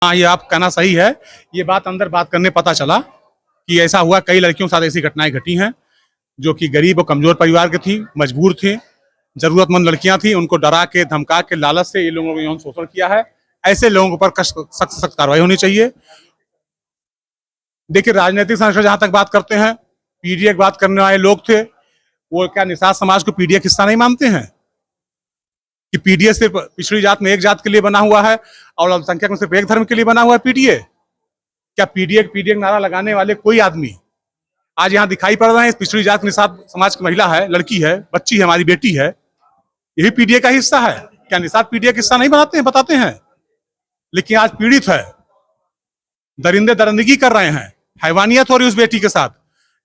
हाँ, ये आप कहना सही है। ये बात अंदर बात करने पता चला कि ऐसा हुआ, कई लड़कियों के साथ ऐसी घटनाएं घटी हैं जो कि गरीब और कमजोर परिवार की थी, मजबूर थी, जरूरतमंद लड़कियां थी। उनको डरा के, धमका के, लालच से ये लोगों ने यौन शोषण किया है। ऐसे लोगों पर सख्त सख्त कार्रवाई होनी चाहिए। देखिए, राजनीतिक संरक्षण जहां तक बात करते हैं, पीडीए की बात करने वाले लोग थे, वो क्या निषाद समाज को पीडीए हिस्सा नहीं मानते हैं कि पीडीए सिर्फ पिछड़ी जात में एक जात के लिए बना हुआ है और अल्पसंख्यक में सिर्फ एक धर्म के लिए बना हुआ है पीडीए? क्या पीडीए पीडीए नारा लगाने वाले कोई आदमी आज यहाँ दिखाई पड़ रहे हैं? पिछड़ी जात निषाद समाज की महिला है, लड़की है, बच्ची है, हमारी बेटी है, यही पीडीए का हिस्सा है। क्या निषाद पीडीए का हिस्सा नहीं बनाते हैं? बताते हैं। लेकिन आज पीड़ित है, दरिंदे दरिंदगी कर रहे हैं, हैवानियत हो रही उस बेटी के साथ,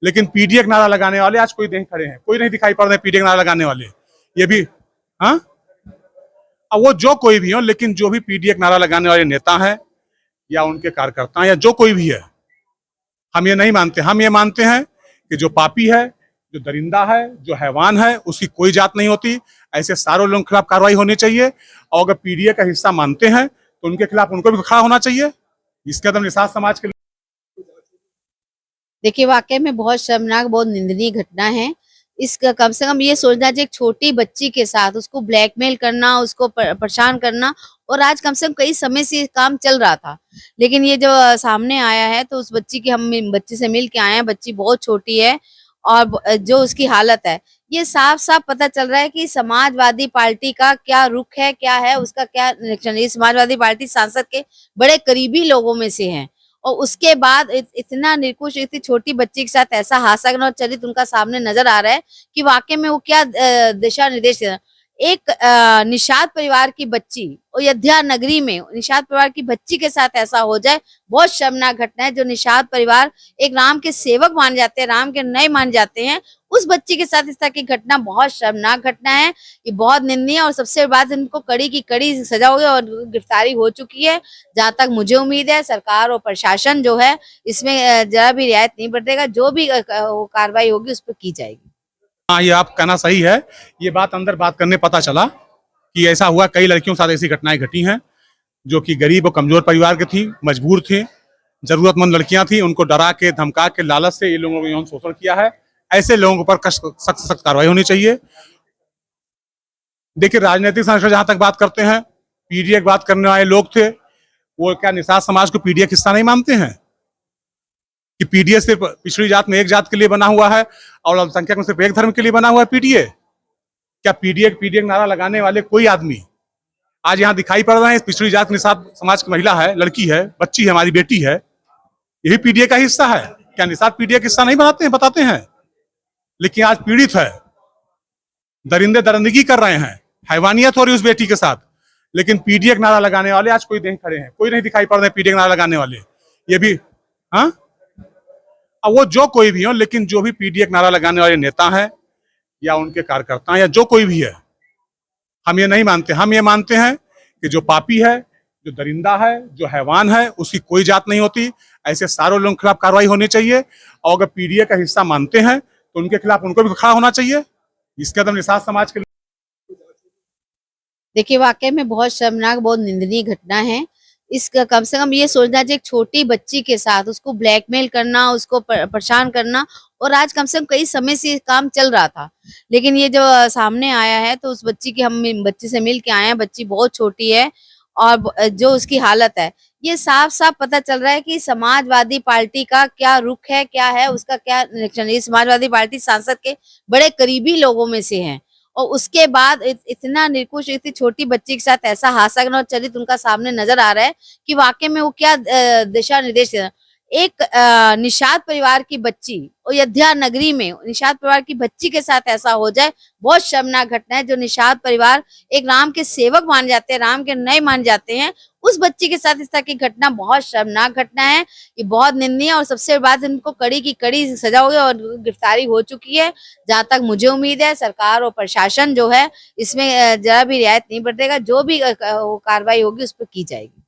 लेकिन पीडीए का नारा लगाने वाले आज कोई नहीं खड़े हैं, कोई नहीं दिखाई पड़ रहे पीडीए का नारा लगाने वाले। ये भी हाँ, अब वो जो कोई भी हो, लेकिन जो भी पीडीए का नारा लगाने वाले नेता हैं या उनके कार्यकर्ता हैं या जो कोई भी है, हम ये नहीं मानते। हम ये मानते हैं कि जो पापी है, जो दरिंदा है, जो हैवान है, उसकी कोई जात नहीं होती। ऐसे सारे लोगों के खिलाफ कार्रवाई होनी चाहिए और अगर पीडीए का हिस्सा मानते हैं तो उनके खिलाफ उनको भी खड़ा होना चाहिए। इसके कदम निषाद समाज के। देखिए, वाकई में बहुत शर्मनाक, बहुत निंदनीय घटना है। इसका कम से कम ये सोचना चाहिए, एक छोटी बच्ची के साथ उसको ब्लैकमेल करना, उसको परेशान करना, और आज कम से कम कई समय से ये काम चल रहा था। लेकिन ये जो सामने आया है, तो उस बच्ची की, हम बच्ची से मिल के आए हैं, बच्ची बहुत छोटी है और जो उसकी हालत है, ये साफ साफ पता चल रहा है कि समाजवादी पार्टी का क्या रुख है, क्या है उसका, क्या निरीक्षण। ये समाजवादी पार्टी सांसद के बड़े करीबी लोगों में से हैं और उसके बाद इतना निर्कुश, इतनी छोटी बच्ची के साथ ऐसा हास्यास्पद और चरित्र उनका सामने नजर आ रहा है कि वाकई में वो क्या दिशा निर्देश। एक निषाद परिवार की बच्ची, अयोध्या नगरी में निषाद परिवार की बच्ची के साथ ऐसा हो जाए, बहुत शर्मनाक घटना है। जो निषाद परिवार एक राम के सेवक माने जाते हैं, राम के नए माने जाते हैं, उस बच्ची के साथ इस तरह की घटना बहुत शर्मनाक घटना है। ये बहुत निंदनीय है और सबसे बाद इनको कड़ी की कड़ी सजा होगी और गिरफ्तारी हो चुकी है। जहां तक मुझे उम्मीद है, सरकार और प्रशासन जो है इसमें जरा भी रियायत नहीं बरतेगा, जो भी कार्रवाई होगी उस पर की जाएगी। हाँ, ये आप कहना सही है। ये बात अंदर बात करने पता चला कि ऐसा हुआ, कई लड़कियों के साथ ऐसी घटनाएं घटी हैं जो कि गरीब और कमजोर परिवार की थी, मजबूर थी, जरूरतमंद लड़कियां थी। उनको डरा के, धमका के, लालच से ये लोगों ने यौन शोषण किया है। ऐसे लोगों पर सख्त सख्त कार्रवाई होनी चाहिए। देखिए, राजनीतिक संरक्षण जहां तक बात करते हैं, पीडीए की बात करने वाले लोग थे, वो क्या निषाद समाज को पीडीए हिस्सा नहीं मानते हैं कि पीडीए सिर्फ पिछड़ी जात में एक जात के लिए बना हुआ है और अल्पसंख्यक में सिर्फ एक धर्म के लिए बना हुआ है पीडीए? क्या पीडीए नारा लगाने वाले कोई आदमी आज यहाँ दिखाई पड़ रहे हैं? पिछड़ी जात निषाद समाज की महिला है, लड़की है, बच्ची है, हमारी बेटी है, यही पीडीए का हिस्सा है। क्या निषाद पीडीए का हिस्सा नहीं बनाते हैं? बताते हैं। लेकिन आज पीड़ित है, दरिंदे दरिंदगी कर रहे हैं, हैवानियत हो रही उस बेटी के साथ, लेकिन पीडीए का नारा लगाने वाले आज कोई नहीं खड़े हैं, कोई नहीं दिखाई पड़ रहे पीडीए का नारा लगाने वाले। ये भी हाँ, अब वो जो कोई भी हो, लेकिन जो भी पीडीए का नारा लगाने वाले नेता हैं या उनके कार्यकर्ता हैं या जो कोई भी है, हम ये नहीं मानते। हम ये मानते हैं कि जो पापी है, जो दरिंदा है, जो हैवान है, उसकी कोई जात नहीं होती। ऐसे सारे लोगों के खिलाफ कार्रवाई होनी चाहिए और अगर पीडीए का हिस्सा मानते हैं तो उनके खिलाफ उनको भी खड़ा होना चाहिए। इसके कदम निषाद समाज के। देखिए, वाकई में बहुत शर्मनाक, बहुत निंदनीय घटना है। इसका कम से कम ये सोचना चाहिए, एक छोटी बच्ची के साथ उसको ब्लैकमेल करना, उसको परेशान करना, और आज कम से कम कई समय से ये काम चल रहा था। लेकिन ये जो सामने आया है, तो उस बच्ची की, हम बच्ची से मिल के आए हैं, बच्ची बहुत छोटी है और जो उसकी हालत है, ये साफ साफ पता चल रहा है कि समाजवादी पार्टी का क्या रुख है, क्या है उसका, क्या निरीक्षण। ये समाजवादी पार्टी सांसद के बड़े करीबी लोगों में से हैं और उसके बाद इतना निर्कुश, इतनी छोटी बच्ची के साथ ऐसा हास्यास्पद और चरित्र उनका सामने नजर आ रहा है कि वाकई में वो क्या दिशा निर्देश। एक निषाद परिवार की बच्ची, अयोध्या नगरी में निषाद परिवार की बच्ची के साथ ऐसा हो जाए, बहुत शर्मनाक घटना है। जो निषाद परिवार एक राम के सेवक माने जाते हैं, राम के नए माने जाते हैं, उस बच्ची के साथ इस तरह की घटना बहुत शर्मनाक घटना है। ये बहुत निंदनीय है और सबसे बाद इनको कड़ी की कड़ी सजा होगी और गिरफ्तारी हो चुकी है। जहां तक मुझे उम्मीद है, सरकार और प्रशासन जो है इसमें जरा भी रियायत नहीं बरतेगा, जो भी कार्रवाई होगी उस पर की जाएगी।